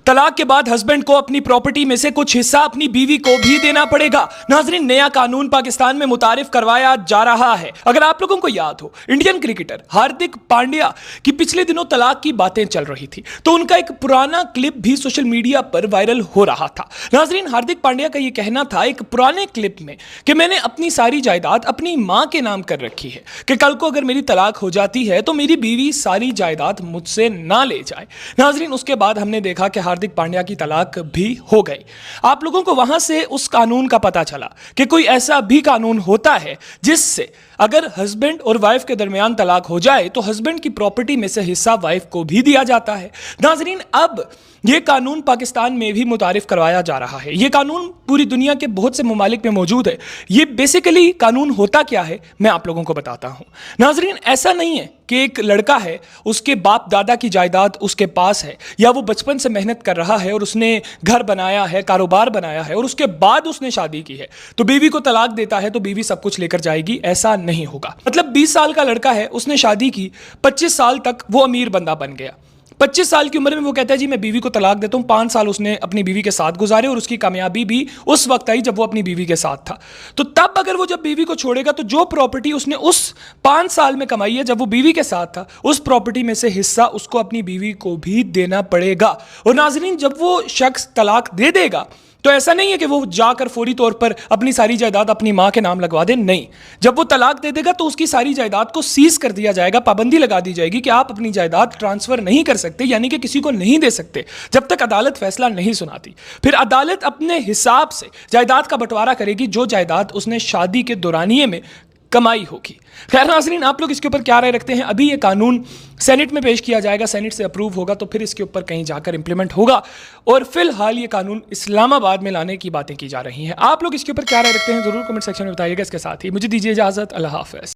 तलाक के बाद हस्बैंड को अपनी प्रॉपर्टी में से कुछ हिस्सा अपनी बीवी को भी देना पड़ेगा। नाजरीन, नया कानून पाकिस्तान में मुतारिफ करवाया जा रहा है। अगर आप लोगों को याद हो, इंडियन क्रिकेटर हार्दिक पांड्या की पिछले दिनों तलाक की बातें चल रही थी, तो उनका एक पुराना क्लिप भी सोशल मीडिया पर वायरल हो रहा था। नाजरीन, हार्दिक पांड्या का यह कहना था एक पुराने क्लिप में कि मैंने अपनी सारी जायदाद अपनी मां के नाम कर रखी है कि कल को अगर मेरी तलाक हो जाती है तो मेरी बीवी सारी जायदाद मुझसे ना ले जाए। नाजरीन, उसके बाद हमने देखा कि हार्दिक पांड्या की तलाक भी हो गई। आप लोगों को वहां से उस कानून का पता चला कि कोई ऐसा भी कानून होता है जिससे अगर हस्बैंड और वाइफ के दरमियान तलाक हो जाए तो हस्बैंड की प्रॉपर्टी में से हिस्सा वाइफ को भी दिया जाता है। नाजरीन, अब यह कानून पाकिस्तान में भी मुतारिफ करवाया जा रहा है। यह कानून पूरी दुनिया के बहुत से ममालिक में मौजूद है। यह बेसिकली कानून होता क्या है, मैं आप लोगों को बताता हूं। नाजरीन, ऐसा नहीं है कि एक लड़का है, उसके बाप दादा की जायदाद उसके पास है, या वो बचपन से मेहनत कर रहा है और उसने घर बनाया है, कारोबार बनाया है और उसके बाद उसने शादी की है, तो बीवी को तलाक देता है तो बीवी सब कुछ लेकर जाएगी। ऐसा नहीं होगा। मतलब 20 साल का लड़का है, उसने शादी की, 25 साल तक वो अमीर बंदा बन गया। 25 साल की उम्र में वो कहता है जी मैं बीवी को तलाक देता हूं। 5 साल उसने अपनी बीवी के साथ गुजारे और उसकी कामयाबी भी उस वक्त आई जब वो अपनी बीवी के साथ था। तो तब अगर वो जब बीवी को छोड़ेगा तो जो प्रॉपर्टी उसने उस 5 साल में कमाई है जब वो बीवी के साथ था, उस प्रॉपर्टी में से हिस्सा उसको अपनी बीवी को भी देना पड़ेगा। और नाजरीन, जब वो शख्स तलाक दे देगा तो ऐसा नहीं है कि वो जाकर फौरी तौर पर अपनी सारी जायदाद अपनी मां के नाम लगवा दे। नहीं, जब वो तलाक दे देगा तो उसकी सारी जायदाद को सीज कर दिया जाएगा, पाबंदी लगा दी जाएगी कि आप अपनी जायदाद ट्रांसफर नहीं कर सकते, यानी कि किसी को नहीं दे सकते जब तक अदालत फैसला नहीं सुनाती। फिर अदालत अपने हिसाब से जायदाद का बंटवारा करेगी, जो जायदाद उसने शादी के दौरानिये में कमाई होगी। खैर नाज़रीन, आप लोग इसके ऊपर क्या राय रखते हैं? अभी ये कानून सेनेट में पेश किया जाएगा, सेनेट से अप्रूव होगा तो फिर इसके ऊपर कहीं जाकर इंप्लीमेंट होगा। और फिलहाल ये कानून इस्लामाबाद में लाने की बातें की जा रही हैं। आप लोग इसके ऊपर क्या राय रखते हैं? जरूर कमेंट सेक्शन में बताइएगा। इसके साथ ही मुझे दीजिए इजाजत। अल्लाह हाफ़िज़।